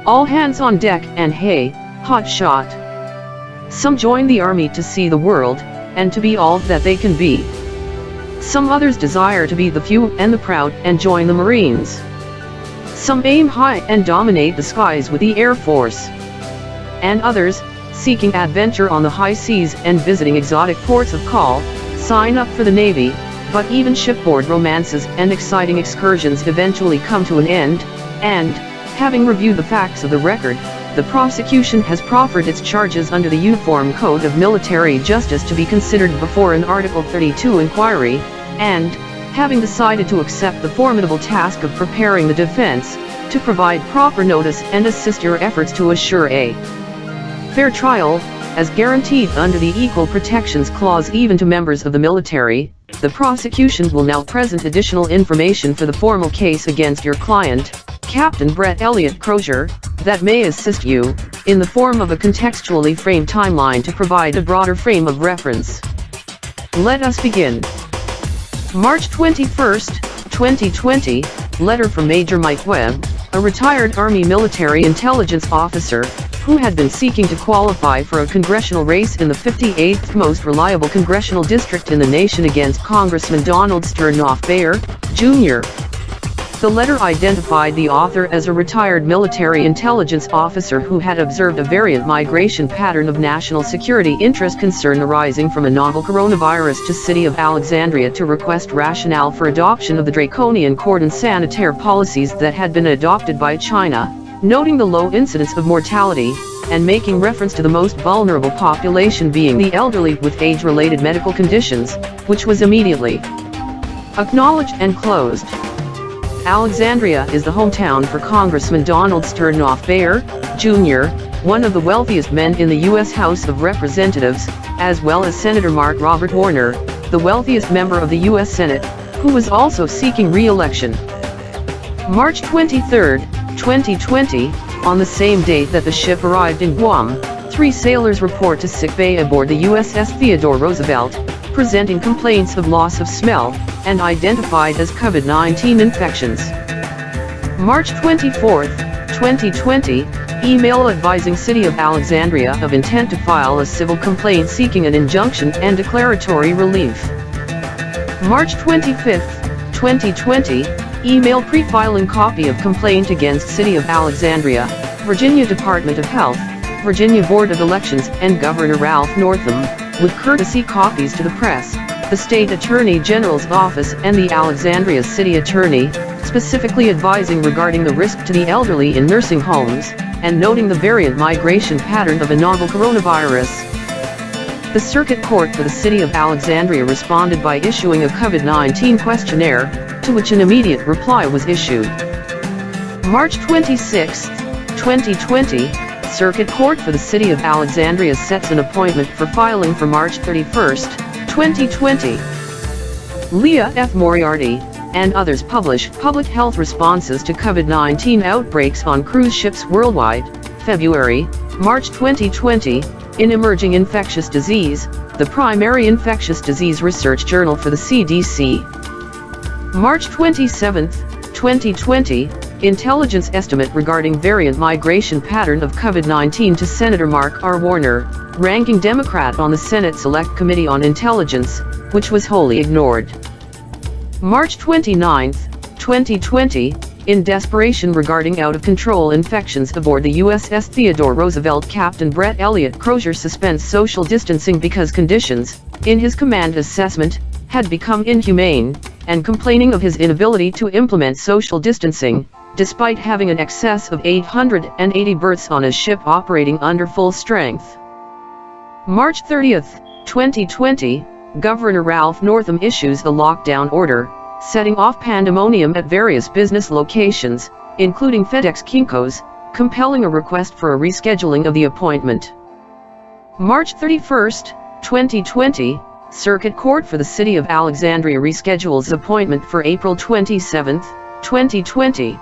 All hands on deck and hey, hot shot. Some join the army to see the world, and to be all that they can be. Some others desire to be the few and the proud and join the Marines. Some aim high and dominate the skies with the Air Force. And others, seeking adventure on the high seas and visiting exotic ports of call, sign up for the Navy, but even shipboard romances and exciting excursions eventually come to an end, and, having reviewed the facts of the record, the prosecution has proffered its charges under the Uniform Code of Military Justice to be considered before an Article 32 inquiry, and, having decided to accept the formidable task of preparing the defense, to provide proper notice and assist your efforts to assure a fair trial, as guaranteed under the Equal Protections Clause even to members of the military, the prosecution will now present additional information for the formal case against your client, Captain Brett Elliott Crozier, that may assist you, in the form of a contextually framed timeline to provide a broader frame of reference. Let us begin. March 21, 2020, letter from Major Mike Webb, a retired Army military intelligence officer, who had been seeking to qualify for a congressional race in the 58th most reliable congressional district in the nation against Congressman Donald Sternoff-Bayer, Jr. The letter identified the author as a retired military intelligence officer who had observed a variant migration pattern of national security interest concern arising from a novel coronavirus to city of Alexandria to request rationale for adoption of the draconian cordon sanitaire policies that had been adopted by China, noting the low incidence of mortality, and making reference to the most vulnerable population being the elderly with age-related medical conditions, which was immediately acknowledged and closed. Alexandria is the hometown for Congressman Donald Sternoff-Bayer, Jr., one of the wealthiest men in the U.S. House of Representatives, as well as Senator Mark Robert Warner, the wealthiest member of the U.S. Senate, who was also seeking re-election. March 23, 2020, on the same date that the ship arrived in Guam, 3 sailors report to sickbay aboard the USS Theodore Roosevelt, presenting complaints of loss of smell, and identified as COVID-19 infections. March 24, 2020, email advising City of Alexandria of intent to file a civil complaint seeking an injunction and declaratory relief. March 25, 2020, email pre-filing copy of complaint against City of Alexandria, Virginia Department of Health, Virginia Board of Elections and Governor Ralph Northam, with courtesy copies to the press, the State Attorney General's Office and the Alexandria City Attorney, specifically advising regarding the risk to the elderly in nursing homes, and noting the variant migration pattern of a novel coronavirus. The Circuit Court for the City of Alexandria responded by issuing a COVID-19 questionnaire, to which an immediate reply was issued. March 26, 2020, Circuit Court for the City of Alexandria sets an appointment for filing for March 31, 2020. Leah F. Moriarty, and others publish public health responses to COVID-19 outbreaks on cruise ships worldwide, February, March 2020, in Emerging Infectious Disease, the primary infectious disease research journal for the CDC. March 27, 2020, intelligence estimate regarding variant migration pattern of COVID-19 to Senator Mark R. Warner, ranking Democrat on the Senate Select Committee on Intelligence, which was wholly ignored. March 29, 2020, in desperation regarding out-of-control infections aboard the USS Theodore Roosevelt, Captain Brett Elliott Crozier suspends social distancing because conditions, in his command assessment, had become inhumane, and complaining of his inability to implement social distancing, despite having an excess of 880 berths on a ship operating under full strength. March 30, 2020, Governor Ralph Northam issues a lockdown order, setting off pandemonium at various business locations, including FedEx Kinko's, compelling a request for a rescheduling of the appointment. March 31, 2020, Circuit Court for the City of Alexandria reschedules appointment for April 27, 2020.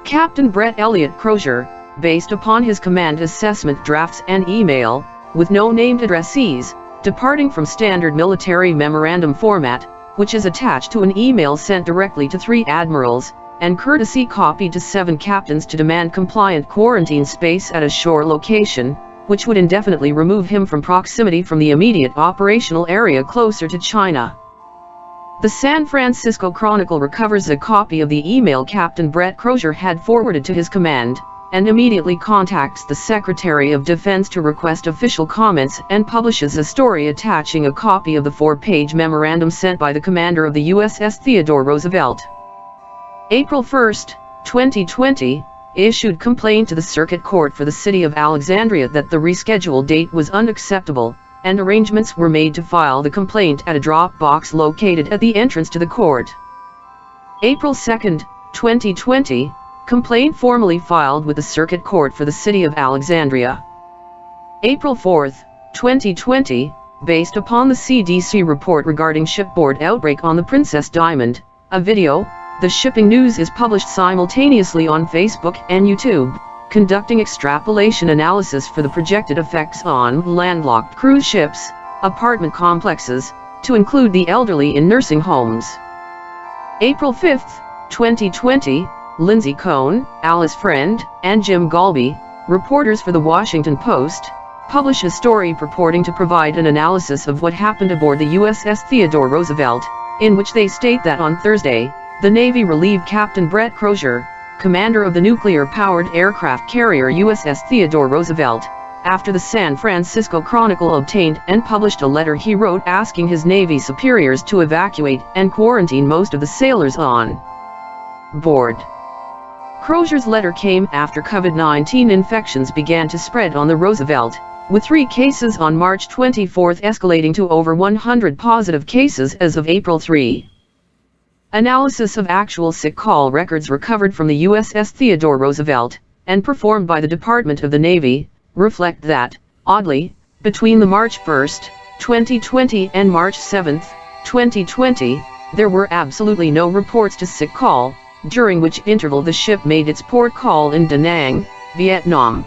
Captain Brett Elliott Crozier, based upon his command assessment drafts an email, with no named addressees, departing from standard military memorandum format, which is attached to an email sent directly to 3 admirals, and courtesy copy to 7 captains to demand compliant quarantine space at a shore location, which would indefinitely remove him from proximity from the immediate operational area closer to China. The San Francisco Chronicle recovers a copy of the email Captain Brett Crozier had forwarded to his command, and immediately contacts the Secretary of Defense to request official comments and publishes a story attaching a copy of the 4-page memorandum sent by the commander of the USS Theodore Roosevelt. April 1, 2020, issued complaint to the Circuit Court for the City of Alexandria that the rescheduled date was unacceptable, and arrangements were made to file the complaint at a drop box located at the entrance to the court. April 2, 2020, complaint formally filed with the Circuit Court for the City of Alexandria. April 4, 2020, based upon the CDC report regarding shipboard outbreak on the Princess Diamond, a video, the shipping news is published simultaneously on Facebook and YouTube, conducting extrapolation analysis for the projected effects on landlocked cruise ships, apartment complexes, to include the elderly in nursing homes. April 5, 2020, Lindsay Cohn, Alice Friend, and Jim Galby, reporters for the Washington Post, publish a story purporting to provide an analysis of what happened aboard the USS Theodore Roosevelt, in which they state that on Thursday, the Navy relieved Captain Brett Crozier, commander of the nuclear-powered aircraft carrier USS Theodore Roosevelt, after the San Francisco Chronicle obtained and published a letter he wrote asking his Navy superiors to evacuate and quarantine most of the sailors on board. Crozier's letter came after COVID-19 infections began to spread on the Roosevelt, with 3 cases on March 24 escalating to over 100 positive cases as of April 3. Analysis of actual sick call records recovered from the USS Theodore Roosevelt, and performed by the Department of the Navy, reflect that, oddly, between the March 1, 2020 and March 7, 2020, there were absolutely no reports to sick call, during which interval the ship made its port call in Da Nang, Vietnam.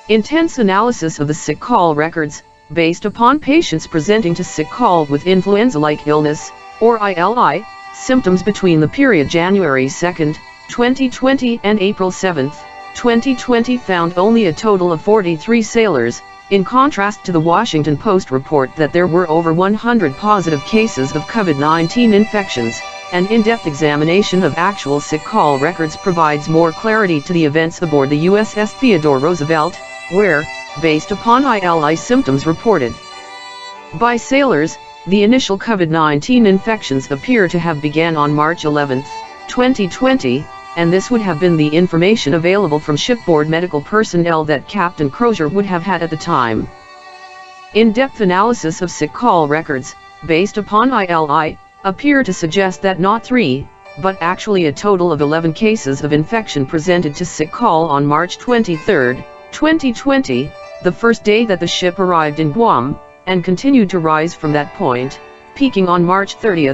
Intense analysis of the sick call records, based upon patients presenting to sick call with influenza-like illness, or ILI, symptoms between the period January 2, 2020 and April 7, 2020 found only a total of 43 sailors, in contrast to the Washington Post report that there were over 100 positive cases of COVID-19 infections. An in-depth examination of actual sick call records provides more clarity to the events aboard the USS Theodore Roosevelt, where, based upon ILI symptoms reported by sailors, the initial COVID-19 infections appear to have began on March 11, 2020, and this would have been the information available from shipboard medical personnel that Captain Crozier would have had at the time. In-depth analysis of sick call records, based upon ILI, appear to suggest that not 3, but actually a total of 11 cases of infection presented to sick call on March 23, 2020, the first day that the ship arrived in Guam, and continued to rise from that point, peaking on March 30,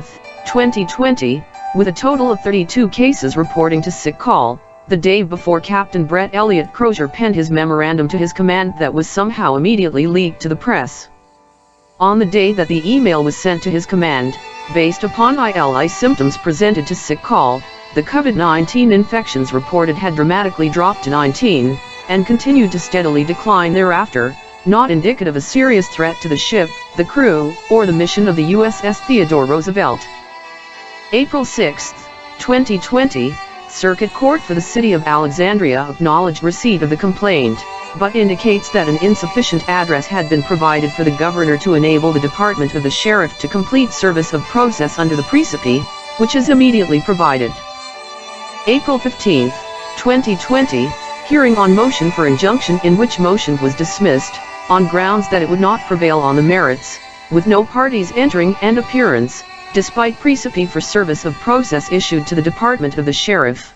2020, with a total of 32 cases reporting to sick call, the day before Captain Brett Elliott Crozier penned his memorandum to his command that was somehow immediately leaked to the press. On the day that the email was sent to his command, based upon ILI symptoms presented to sick call, the COVID-19 infections reported had dramatically dropped to 19, and continued to steadily decline thereafter, not indicative of a serious threat to the ship, the crew, or the mission of the USS Theodore Roosevelt. April 6, 2020, Circuit Court for the City of Alexandria acknowledged receipt of the complaint, but indicates that an insufficient address had been provided for the governor to enable the Department of the Sheriff to complete service of process under the precipice, which is immediately provided. April 15, 2020, hearing on motion for injunction in which motion was dismissed, on grounds that it would not prevail on the merits, with no parties entering and appearance, despite precipice for service of process issued to the Department of the Sheriff.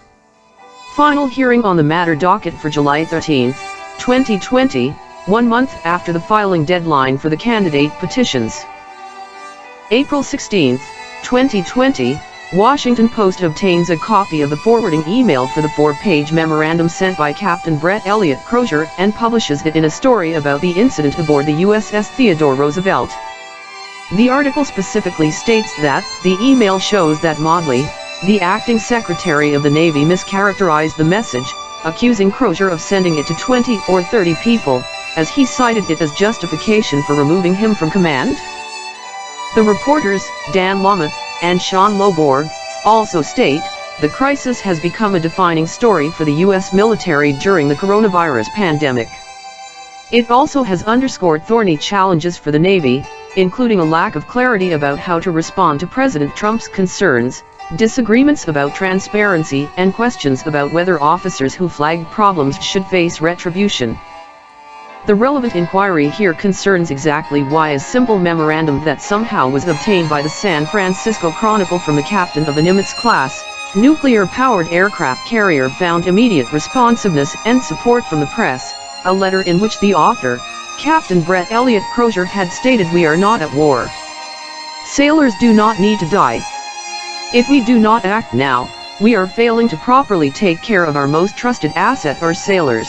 Final hearing on the matter docket for July 13, 2020, 1 month after the filing deadline for the candidate petitions. April 16, 2020, Washington Post obtains a copy of the forwarding email for the 4-page memorandum sent by Captain Brett Elliott Crozier and publishes it in a story about the incident aboard the USS Theodore Roosevelt. The article specifically states that the email shows that Maudley, the acting Secretary of the Navy mischaracterized the message, accusing Crozier of sending it to 20 or 30 people, as he cited it as justification for removing him from command. The reporters, Dan Lameth and Sean Loborg, also state, the crisis has become a defining story for the U.S. military during the coronavirus pandemic. It also has underscored thorny challenges for the Navy, including a lack of clarity about how to respond to President Trump's concerns, disagreements about transparency, and questions about whether officers who flagged problems should face retribution. The relevant inquiry here concerns exactly why a simple memorandum that somehow was obtained by the San Francisco Chronicle from the captain of a Nimitz-class, nuclear-powered aircraft carrier found immediate responsiveness and support from the press, a letter in which the author, Captain Brett Elliott Crozier, had stated, "We are not at war. Sailors do not need to die. If we do not act now, we are failing to properly take care of our most trusted asset, our sailors."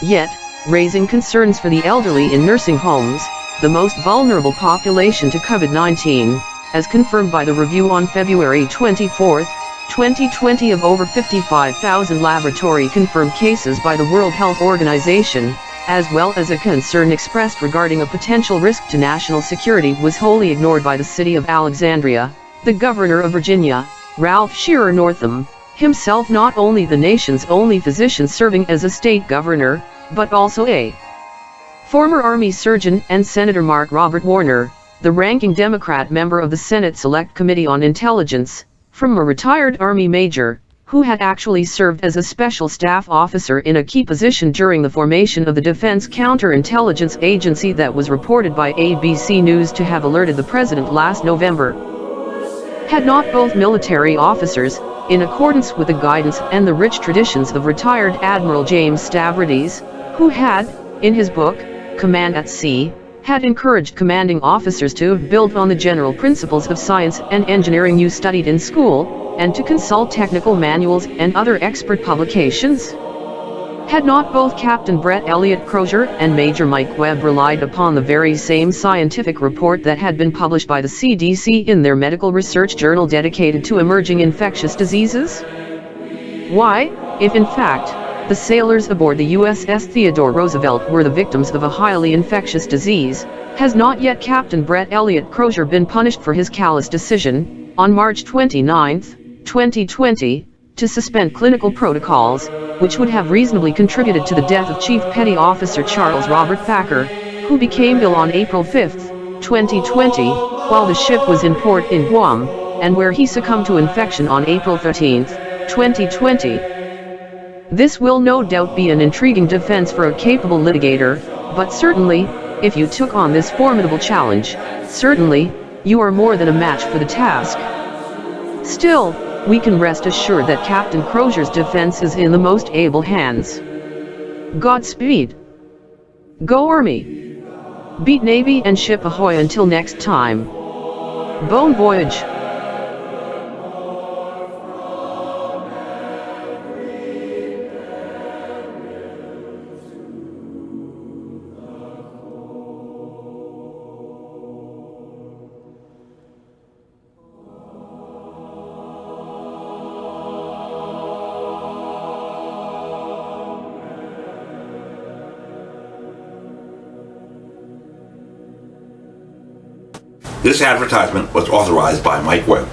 Yet, raising concerns for the elderly in nursing homes, the most vulnerable population to COVID-19, as confirmed by the review on February 24, 2020 of over 55,000 laboratory-confirmed cases by the World Health Organization, as well as a concern expressed regarding a potential risk to national security, was wholly ignored by the city of Alexandria. The governor of Virginia, Ralph Shearer Northam, himself not only the nation's only physician serving as a state governor, but also a former Army surgeon, and Senator Mark Robert Warner, the ranking Democrat member of the Senate Select Committee on Intelligence, from a retired Army major, who had actually served as a special staff officer in a key position during the formation of the Defense Counterintelligence Agency that was reported by ABC News to have alerted the president last November. Had not both military officers, in accordance with the guidance and the rich traditions of retired Admiral James Stavridis, who had, in his book, Command at Sea, had encouraged commanding officers to build on the general principles of science and engineering you studied in school, and to consult technical manuals and other expert publications? Had not both Captain Brett Elliott Crozier and Major Mike Webb relied upon the very same scientific report that had been published by the CDC in their medical research journal dedicated to emerging infectious diseases? Why, if in fact, the sailors aboard the USS Theodore Roosevelt were the victims of a highly infectious disease, has not yet Captain Brett Elliott Crozier been punished for his callous decision, on March 29, 2020, to suspend clinical protocols, which would have reasonably contributed to the death of Chief Petty Officer Charles Robert Thacker, who became ill on April 5, 2020, while the ship was in port in Guam, and where he succumbed to infection on April 13, 2020. This will no doubt be an intriguing defense for a capable litigator, but certainly, if you took on this formidable challenge, certainly, you are more than a match for the task. Still, we can rest assured that Captain Crozier's defense is in the most able hands. Godspeed. Go Army. Beat Navy and ship ahoy until next time. Bon voyage. This advertisement was authorized by Mike Webb.